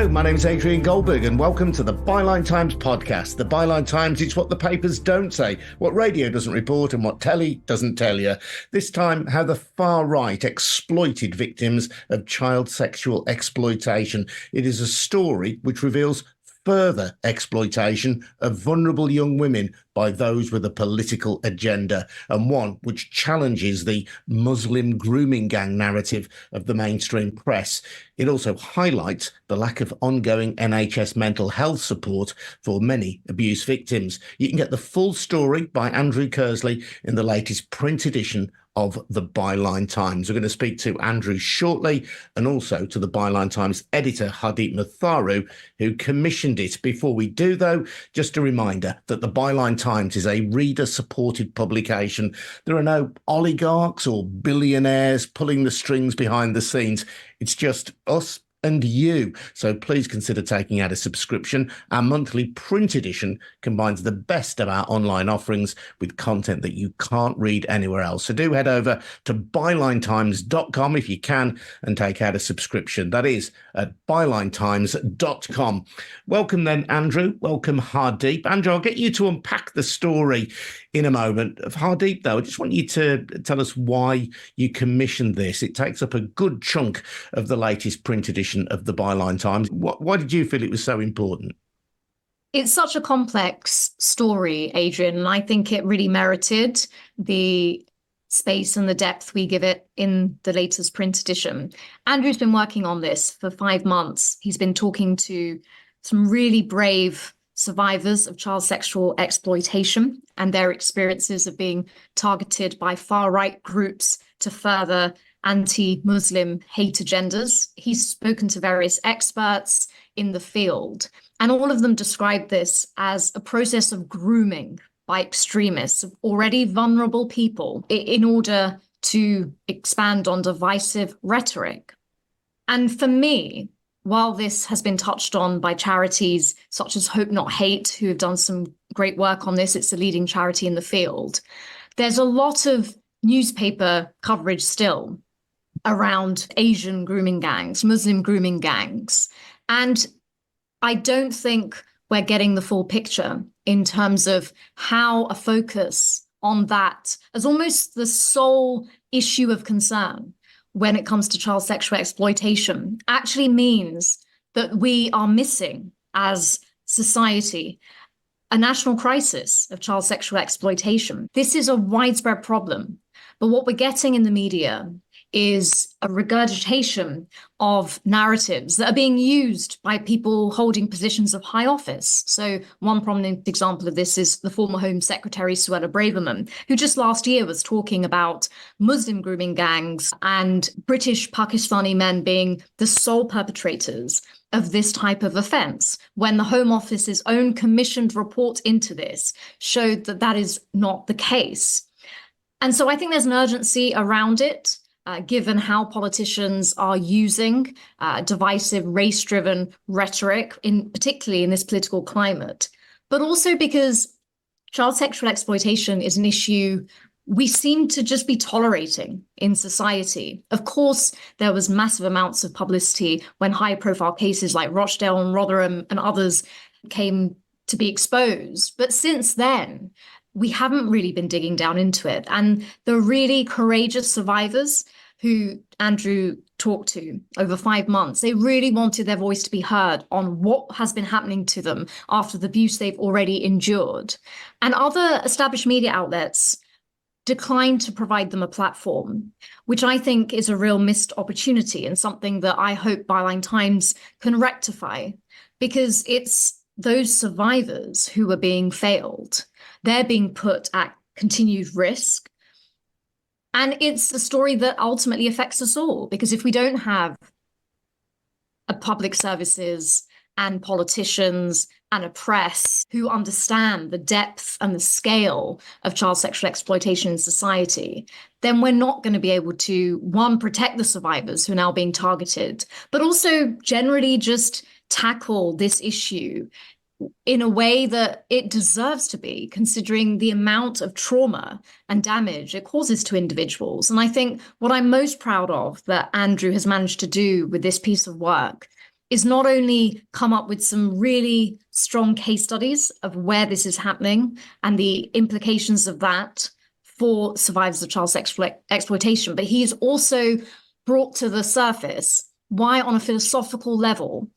Hello, my name is Adrian Goldberg and welcome to the Byline Times podcast. The Byline Times is what the papers don't say, what radio doesn't report and what telly doesn't tell you. This time, how the far right exploited victims of child sexual exploitation. It is a story which reveals further exploitation of vulnerable young women by those with a political agenda, and one which challenges the Muslim grooming gang narrative of the mainstream press. It also highlights the lack of ongoing NHS mental health support for many abuse victims. You can get the full story by Andrew Kersley in the latest print edition of the Byline Times. We're going to speak to Andrew shortly and also to the Byline Times editor, Hardeep Matharu, who commissioned it. Before we do, though, just a reminder that the Byline Times is a reader-supported publication. There are no oligarchs or billionaires pulling the strings behind the scenes. It's just us and you. So please consider taking out a subscription. Our monthly print edition combines the best of our online offerings with content that you can't read anywhere else. So do head over to bylinetimes.com if you can and take out a subscription. That is at bylinetimes.com. Welcome then, Andrew. Welcome, Hardeep. Andrew, I'll get you to unpack the story in a moment. Of Hardeep, though, I just want you to tell us why you commissioned this. It takes up a good chunk of the latest print edition of the Byline Times. Why did you feel it was so important? It's such a complex story, Adrian, and I think it really merited the space and the depth we give it in the latest print edition. Andrew's been working on this for 5 months. He's been talking to some really brave survivors of child sexual exploitation and their experiences of being targeted by far-right groups to further anti-Muslim hate agendas. He's spoken to various experts in the field, and all of them describe this as a process of grooming by extremists of already vulnerable people in order to expand on divisive rhetoric. And for me, while this has been touched on by charities such as Hope Not Hate, who have done some great work on this, it's a leading charity in the field, there's a lot of newspaper coverage still around Asian grooming gangs, Muslim grooming gangs. And I don't think we're getting the full picture in terms of how a focus on that as almost the sole issue of concern when it comes to child sexual exploitation actually means that we are missing as society a national crisis of child sexual exploitation. This is a widespread problem, but what we're getting in the media is a regurgitation of narratives that are being used by people holding positions of high office. So one prominent example of this is the former Home Secretary, Suella Braverman, who just last year was talking about Muslim grooming gangs and British Pakistani men being the sole perpetrators of this type of offence, when the Home Office's own commissioned report into this showed that that is not the case. And so I think there's an urgency around it. Given how politicians are using divisive, race-driven rhetoric, particularly in this political climate, but also because child sexual exploitation is an issue we seem to just be tolerating in society. Of course, there was massive amounts of publicity when high-profile cases like Rochdale and Rotherham and others came to be exposed. But since then, we haven't really been digging down into it. And the really courageous survivors who Andrew talked to over 5 months, they really wanted their voice to be heard on what has been happening to them after the abuse they've already endured. And other established media outlets declined to provide them a platform, which I think is a real missed opportunity and something that I hope Byline Times can rectify, because it's those survivors who are being failed. They're being put at continued risk. And it's a story that ultimately affects us all, because if we don't have a public services and politicians and a press who understand the depth and the scale of child sexual exploitation in society, then we're not going to be able to, one, protect the survivors who are now being targeted, but also generally just tackle this issue in a way that it deserves to be, considering the amount of trauma and damage it causes to individuals. And I think what I'm most proud of that Andrew has managed to do with this piece of work is not only come up with some really strong case studies of where this is happening and the implications of that for survivors of child sexual exploitation, but he's also brought to the surface why, on a philosophical level,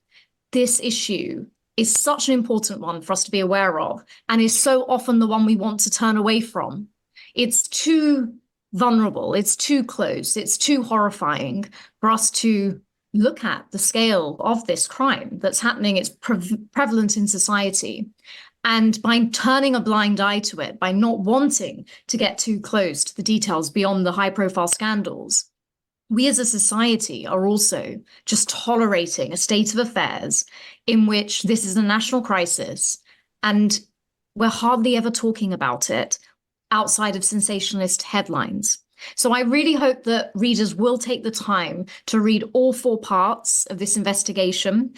this issue is such an important one for us to be aware of, and is so often the one we want to turn away from. It's too vulnerable, it's too close, it's too horrifying for us to look at the scale of this crime that's happening. It's prevalent in society. And by turning a blind eye to it, by not wanting to get too close to the details beyond the high-profile scandals, we as a society are also just tolerating a state of affairs in which this is a national crisis, and we're hardly ever talking about it outside of sensationalist headlines. So I really hope that readers will take the time to read all 4 parts of this investigation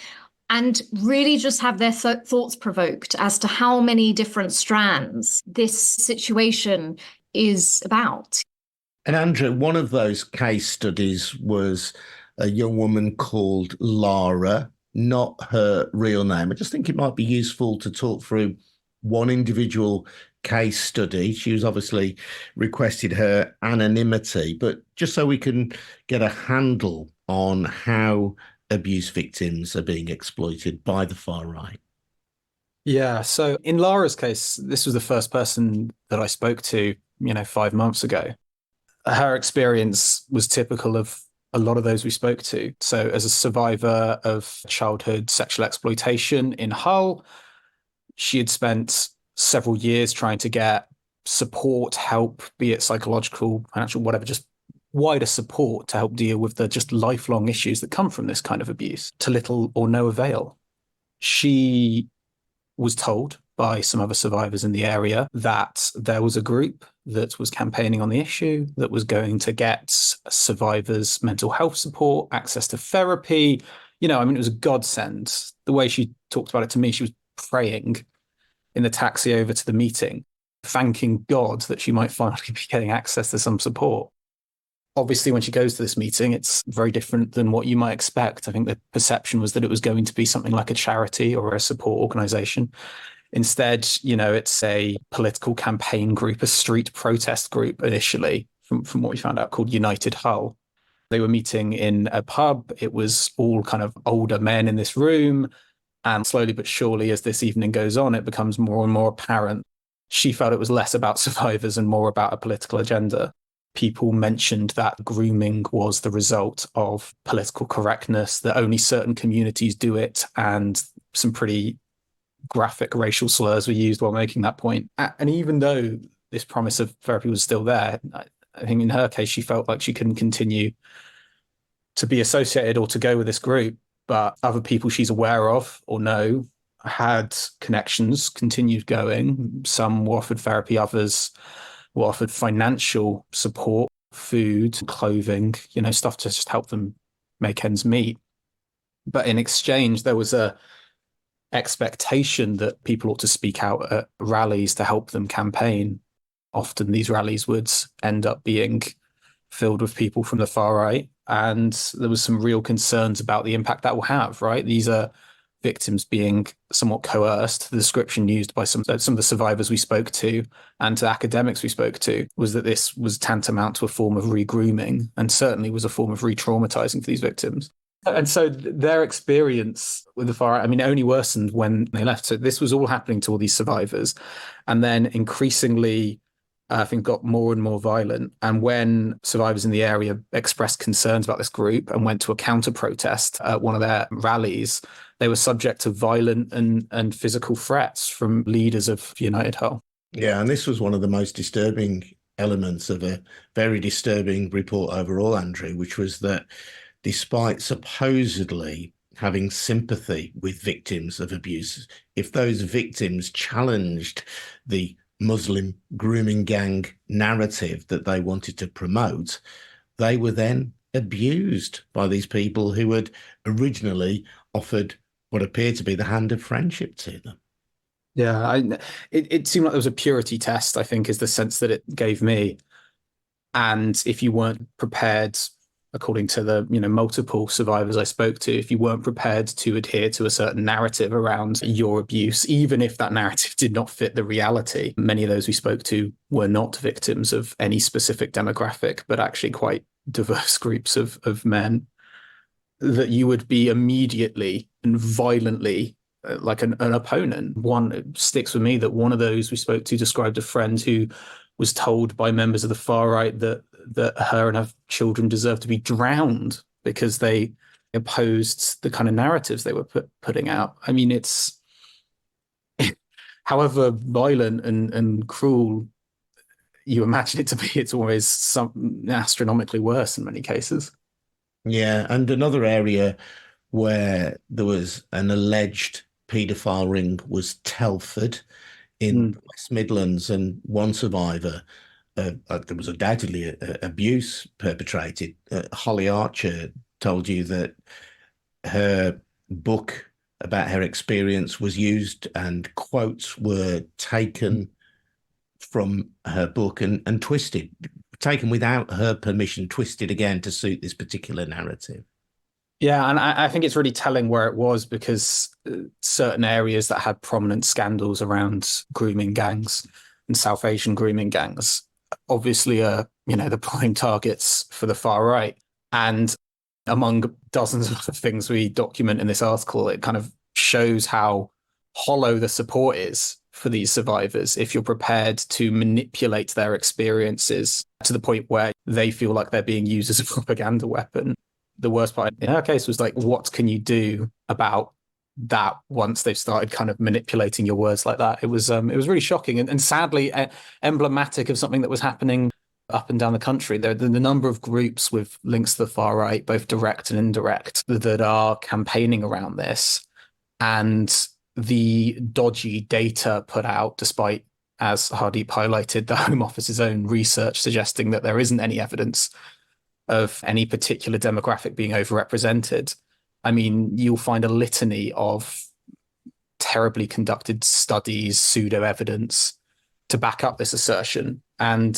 and really just have their thoughts provoked as to how many different strands this situation is about. And Andrew, one of those case studies was a young woman called Lara, not her real name. I just think it might be useful to talk through one individual case study. She was obviously requested her anonymity, but just so we can get a handle on how abuse victims are being exploited by the far right. Yeah, so in Lara's case, this was the first person that I spoke to, 5 months ago. Her experience was typical of a lot of those we spoke to. So as a survivor of childhood sexual exploitation in Hull, she had spent several years trying to get support, help, be it psychological, financial, whatever, just wider support to help deal with the just lifelong issues that come from this kind of abuse, to little or no avail. She was told by some other survivors in the area that there was a group that was campaigning on the issue, that was going to get survivors mental health support, access to therapy. It was a godsend. The way she talked about it to me, she was praying in the taxi over to the meeting, thanking God that she might finally be getting access to some support. Obviously, when she goes to this meeting, it's very different than what you might expect. I think the perception was that it was going to be something like a charity or a support organization. Instead, it's a political campaign group, a street protest group initially, from what we found out, called United Hull. They were meeting in a pub. It was all kind of older men in this room. And slowly but surely, as this evening goes on, it becomes more and more apparent. She felt it was less about survivors and more about a political agenda. People mentioned that grooming was the result of political correctness, that only certain communities do it, and some pretty graphic racial slurs were used while making that point. And even though this promise of therapy was still there, I think in her case, she felt like she couldn't continue to be associated or to go with this group. But other people she's aware of or know had connections, continued going. Some were offered therapy, others were offered financial support, food, clothing, stuff to just help them make ends meet. But in exchange, there was a expectation that people ought to speak out at rallies to help them campaign. Often these rallies would end up being filled with people from the far right. And there was some real concerns about the impact that will have, right? These are victims being somewhat coerced. The description used by some of the survivors we spoke to and to academics we spoke to was that this was tantamount to a form of re-grooming, and certainly was a form of re-traumatizing for these victims. And so their experience with the far right, only worsened when they left. So this was all happening to all these survivors. And then increasingly, I think, got more and more violent. And when survivors in the area expressed concerns about this group and went to a counter-protest at one of their rallies, they were subject to violent and physical threats from leaders of United Hull. Yeah, and this was one of the most disturbing elements of a very disturbing report overall, Andrew, which was that despite supposedly having sympathy with victims of abuse, if those victims challenged the Muslim grooming gang narrative that they wanted to promote, they were then abused by these people who had originally offered what appeared to be the hand of friendship to them. Yeah, it seemed like there was a purity test, I think, is the sense that it gave me. And if you weren't prepared according to the multiple survivors I spoke to, if you weren't prepared to adhere to a certain narrative around your abuse, even if that narrative did not fit the reality, many of those we spoke to were not victims of any specific demographic, but actually quite diverse groups of men, that you would be immediately and violently like an opponent. One sticks with me that one of those we spoke to described a friend who was told by members of the far right that her and her children deserved to be drowned because they opposed the kind of narratives they were putting out. I mean, it's however violent and cruel you imagine it to be, it's always some astronomically worse in many cases. Yeah, and another area where there was an alleged paedophile ring was Telford in the West Midlands, and one survivor, there was undoubtedly abuse perpetrated. Holly Archer told you that her book about her experience was used and quotes were taken from her book and twisted, taken without her permission, twisted again to suit this particular narrative. Yeah, and I think it's really telling where it was, because certain areas that had prominent scandals around grooming gangs and South Asian grooming gangs obviously are, the prime targets for the far right. And among dozens of other things we document in this article, it kind of shows how hollow the support is for these survivors if you're prepared to manipulate their experiences to the point where they feel like they're being used as a propaganda weapon. The worst part in her case was like, what can you do about that once they've started kind of manipulating your words like that? It was really shocking and sadly emblematic of something that was happening up and down the country. The number of groups with links to the far right, both direct and indirect, that are campaigning around this, and the dodgy data put out, despite, as Hardeep highlighted, the Home Office's own research suggesting that there isn't any evidence of any particular demographic being overrepresented. I mean, you'll find a litany of terribly conducted studies, pseudo evidence to back up this assertion. And,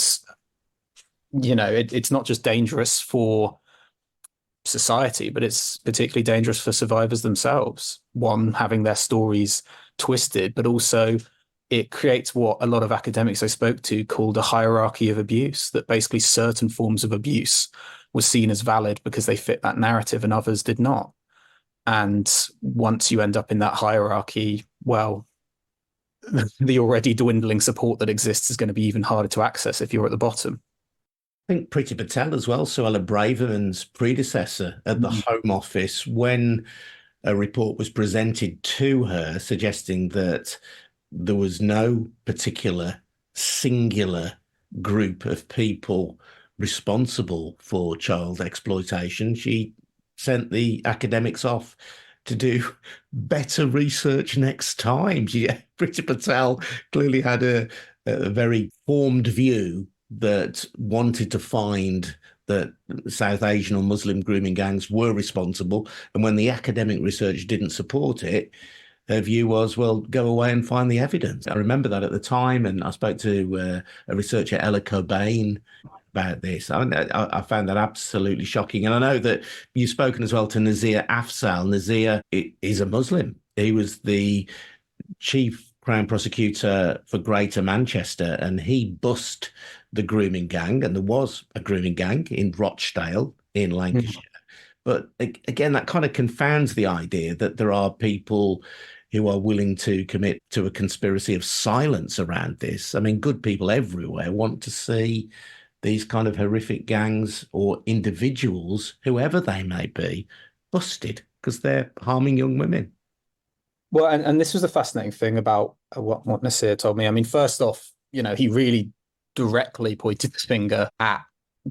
it's not just dangerous for society, but it's particularly dangerous for survivors themselves. One, having their stories twisted, but also it creates what a lot of academics I spoke to called a hierarchy of abuse, that basically certain forms of abuse were seen as valid because they fit that narrative and others did not. And once you end up in that hierarchy, well, the already dwindling support that exists is going to be even harder to access if you're at the bottom. I think Priti Patel as well, Suella Braverman's predecessor at the Home Office, when a report was presented to her suggesting that there was no particular singular group of people responsible for child exploitation, she sent the academics off to do better research next time. Priti Patel clearly had a very formed view that wanted to find that South Asian or Muslim grooming gangs were responsible. And when the academic research didn't support it, her view was, well, go away and find the evidence. I remember that at the time, and I spoke to a researcher, Ella Cobain, about this. I found that absolutely shocking. And I know that you've spoken as well to Nazir Afzal. Nazir is a Muslim. He was the chief Crown prosecutor for Greater Manchester, and he bust the grooming gang, and there was a grooming gang in Rochdale in Lancashire. But again, that kind of confounds the idea that there are people who are willing to commit to a conspiracy of silence around this. I mean, good people everywhere want to see these kind of horrific gangs or individuals, whoever they may be, busted because they're harming young women. Well, and this was the fascinating thing about what Nasir told me. I mean, first off, he really directly pointed the finger at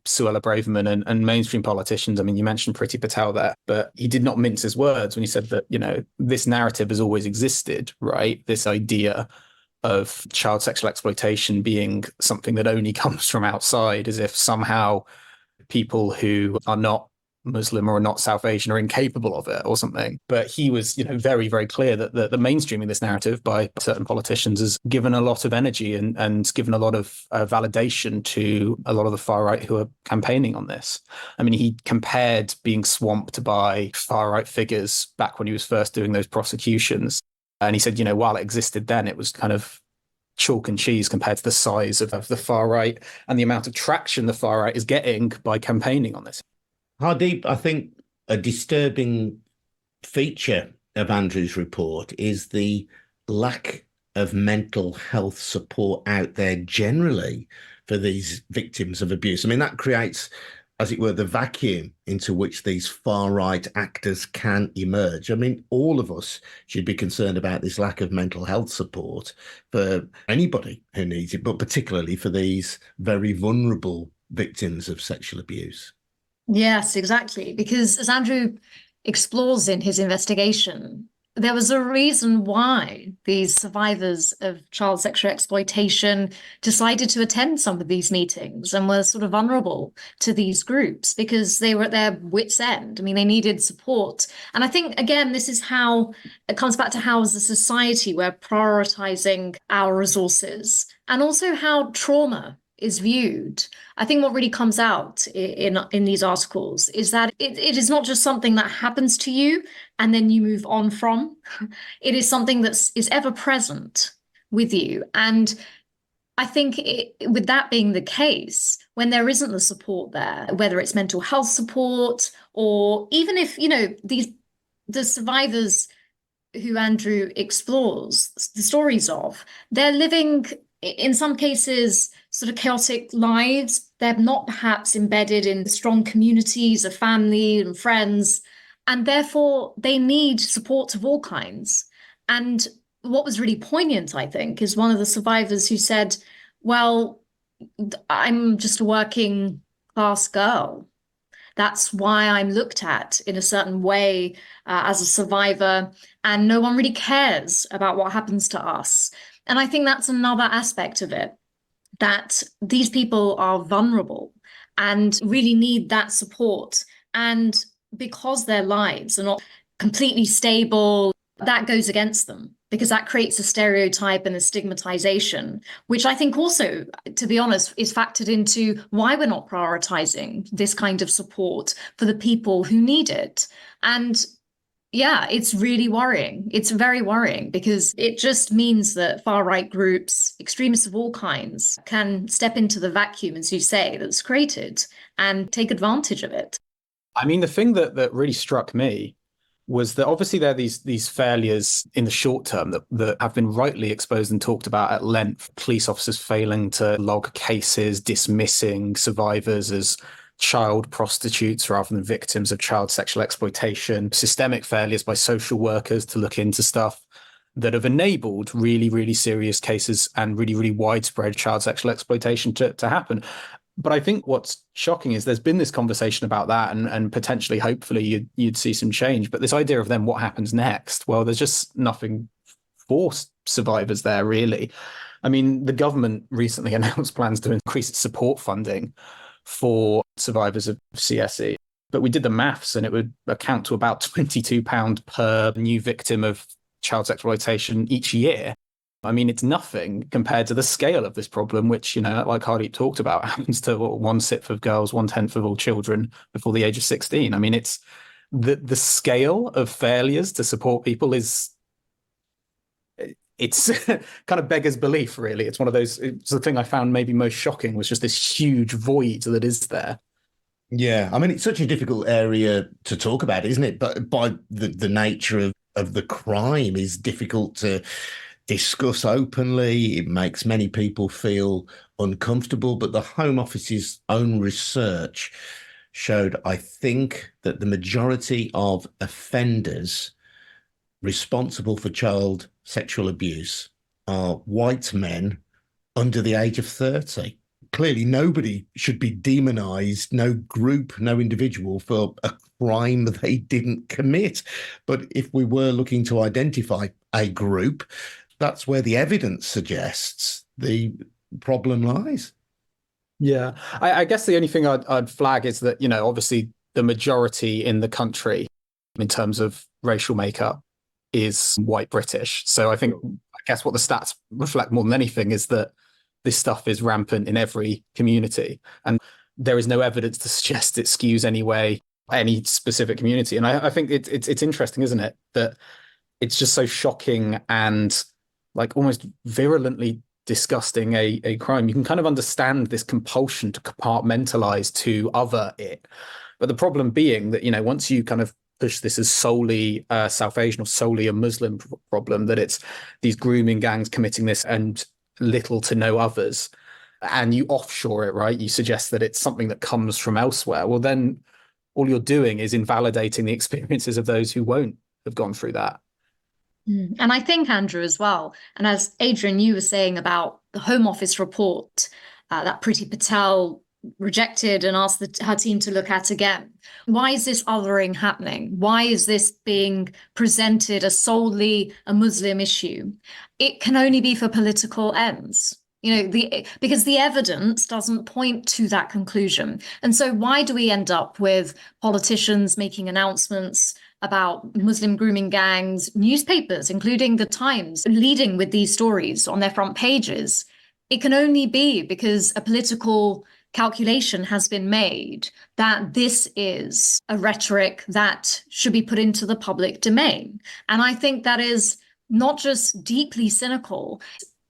Suella Braverman and mainstream politicians. I mean, you mentioned Priti Patel there, but he did not mince his words when he said that, this narrative has always existed, right? This idea of child sexual exploitation being something that only comes from outside, as if somehow people who are not Muslim or not South Asian or incapable of it or something. But he was, very, very clear that the mainstreaming this narrative by certain politicians has given a lot of energy and given a lot of validation to a lot of the far right who are campaigning on this. I mean, he compared being swamped by far right figures back when he was first doing those prosecutions. And he said, while it existed then, it was kind of chalk and cheese compared to the size of the far right and the amount of traction the far right is getting by campaigning on this. Hardeep, I think a disturbing feature of Andrew's report is the lack of mental health support out there generally for these victims of abuse. I mean, that creates, as it were, the vacuum into which these far-right actors can emerge. I mean, all of us should be concerned about this lack of mental health support for anybody who needs it, but particularly for these very vulnerable victims of sexual abuse. Yes, exactly. Because as Andrew explores in his investigation, there was a reason why these survivors of child sexual exploitation decided to attend some of these meetings and were sort of vulnerable to these groups because they were at their wits' end. I mean, they needed support. And I think, again, this is how it comes back to how as a society we're prioritizing our resources and also how trauma is viewed. I think what really comes out in these articles is that it is not just something that happens to you and then you move on from. It is something that is ever present with you. And I think with that being the case, when there isn't the support there, whether it's mental health support or even if, the survivors who Andrew explores the stories of, they're living in some cases sort of chaotic lives. They're not perhaps embedded in strong communities of family and friends, and therefore they need support of all kinds. And what was really poignant, I think, is one of the survivors who said, well, I'm just a working class girl. That's why I'm looked at in a certain way as a survivor, and no one really cares about what happens to us. And I think that's another aspect of it, that these people are vulnerable and really need that support. And because their lives are not completely stable, that goes against them because that creates a stereotype and a stigmatization, which I think also, to be honest, is factored into why we're not prioritizing this kind of support for the people who need it. And yeah, it's really worrying. It's very worrying because it just means that far-right groups, extremists of all kinds, can step into the vacuum, as you say, that's created and take advantage of it. I mean, the thing that really struck me was that obviously there are these failures in the short term that have been rightly exposed and talked about at length. Police officers failing to log cases, dismissing survivors as child prostitutes rather than victims of child sexual exploitation, systemic failures by social workers to look into stuff that have enabled really, really serious cases and really, really widespread child sexual exploitation to happen. But I think what's shocking is there's been this conversation about that and potentially, hopefully, you'd see some change. But this idea of then what happens next, well, there's just nothing for survivors there, really. I mean, the government recently announced plans to increase its support funding for survivors of CSE. But we did the maths and it would account to about £22 per new victim of child exploitation each year. I mean, it's nothing compared to the scale of this problem, which, like Hardeep talked about, happens to 1/6 of girls, 1/10 of all children before the age of 16. I mean, it's the scale of failures to support people it's kind of beggars belief, really. It's one of those, it's the thing I found maybe most shocking was just this huge void that is there. Yeah, I mean, it's such a difficult area to talk about, isn't it? But by the nature of the crime is difficult to discuss openly. It makes many people feel uncomfortable. But the Home Office's own research showed, I think, that the majority of offenders responsible for child sexual abuse are white men under the age of 30. Clearly, nobody should be demonized, no group, no individual for a crime they didn't commit. But if we were looking to identify a group, that's where the evidence suggests the problem lies. Yeah, I guess the only thing I'd flag is that, obviously the majority in the country in terms of racial makeup is white British. So I guess what the stats reflect more than anything is that this stuff is rampant in every community. And there is no evidence to suggest it skews any way, any specific community. And I think it's interesting, isn't it? That it's just so shocking and like almost virulently disgusting a crime. You can kind of understand this compulsion to compartmentalize to other it. But the problem being that, once you kind of push this as solely South Asian or solely a Muslim problem, that it's these grooming gangs committing this and little to no others, and you offshore it, right? You suggest that it's something that comes from elsewhere. Well, then all you're doing is invalidating the experiences of those who won't have gone through that. And I think, Andrew, as well, and as Adrian, you were saying about the Home Office report that Priti Patel rejected and asked her team to look at again. Why is this othering happening? Why is this being presented as solely a Muslim issue? It can only be for political ends. Because the evidence doesn't point to that conclusion. And so why do we end up with politicians making announcements about Muslim grooming gangs, newspapers, including the Times, leading with these stories on their front pages? It can only be because a political calculation has been made that this is a rhetoric that should be put into the public domain. And I think that is not just deeply cynical,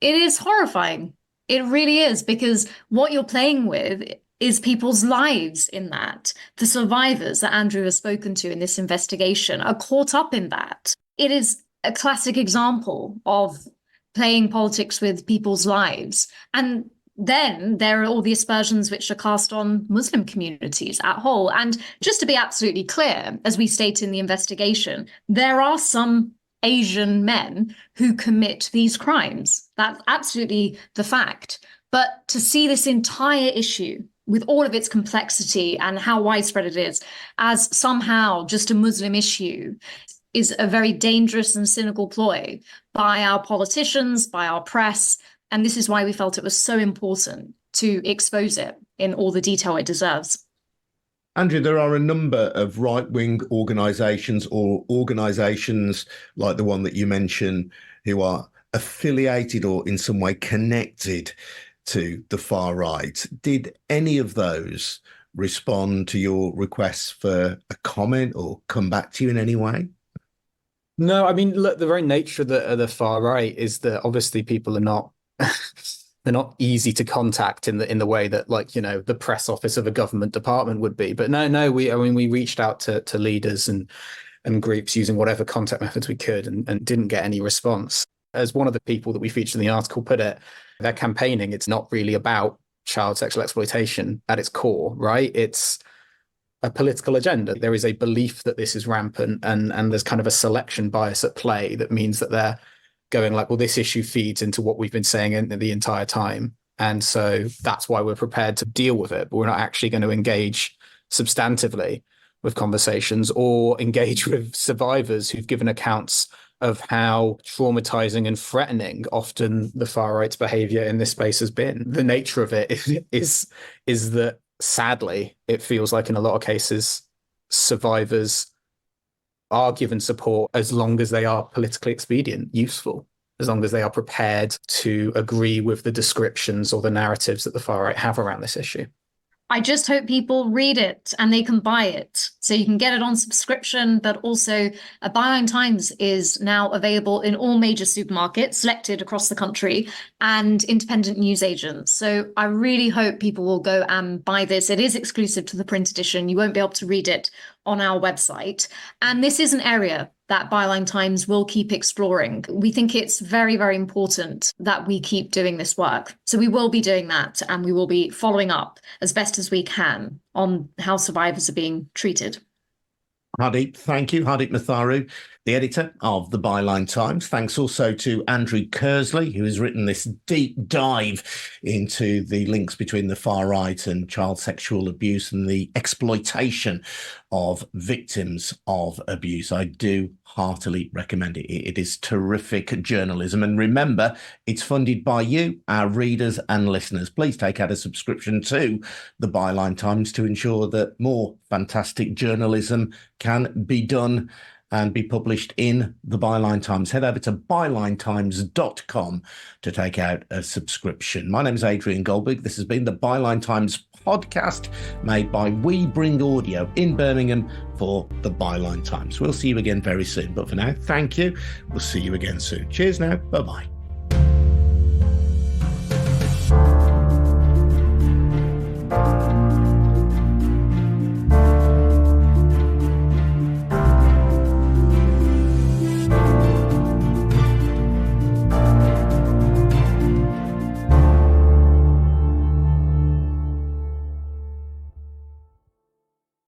it is horrifying. It really is, because what you're playing with is people's lives in that. The survivors that Andrew has spoken to in this investigation are caught up in that. It is a classic example of playing politics with people's lives. And then there are all the aspersions which are cast on Muslim communities at whole. And just to be absolutely clear, as we state in the investigation, there are some Asian men who commit these crimes. That's absolutely the fact. But to see this entire issue with all of its complexity and how widespread it is as somehow just a Muslim issue is a very dangerous and cynical ploy by our politicians, by our press. And this is why we felt it was so important to expose it in all the detail it deserves. Andrew, there are a number of right-wing organisations or organisations like the one that you mentioned who are affiliated or in some way connected to the far right. Did any of those respond to your requests for a comment or come back to you in any way? No, I mean, look, the very nature of the far right is that obviously people are not they're not easy to contact in the way that, like, the press office of a government department would be. But no, we reached out to leaders and groups using whatever contact methods we could and didn't get any response. As one of the people that we featured in the article put it, they're campaigning. It's not really about child sexual exploitation at its core, right? It's a political agenda. There is a belief that this is rampant and there's kind of a selection bias at play that means that they're going like, well, this issue feeds into what we've been saying in the entire time. And so that's why we're prepared to deal with it. But we're not actually going to engage substantively with conversations or engage with survivors who've given accounts of how traumatizing and threatening often the far right's behavior in this space has been. The nature of it is that, sadly, it feels like in a lot of cases, survivors are given support as long as they are politically expedient, useful, as long as they are prepared to agree with the descriptions or the narratives that the far right have around this issue. I just hope people read it and they can buy it. So you can get it on subscription, but also Byline Times is now available in all major supermarkets, selected across the country, and independent newsagents. So I really hope people will go and buy this. It is exclusive to the print edition. You won't be able to read it on our website. And this is an area that Byline Times will keep exploring. We think it's very, very important that we keep doing this work. So we will be doing that, and we will be following up as best as we can on how survivors are being treated. Hardeep, thank you. Hardeep Matharu, the editor of the Byline Times. Thanks also to Andrew Kersley, who has written this deep dive into the links between the far right and child sexual abuse and the exploitation of victims of abuse. I do heartily recommend it. It is terrific journalism. And remember, it's funded by you, our readers and listeners. Please take out a subscription to the Byline Times to ensure that more fantastic journalism can be done and be published in the Byline Times. Head over to bylinetimes.com to take out a subscription. My name is Adrian Goldberg. This has been the Byline Times podcast made by We Bring Audio in Birmingham for the Byline Times. We'll see you again very soon. But for now, thank you. We'll see you again soon. Cheers now. Bye-bye.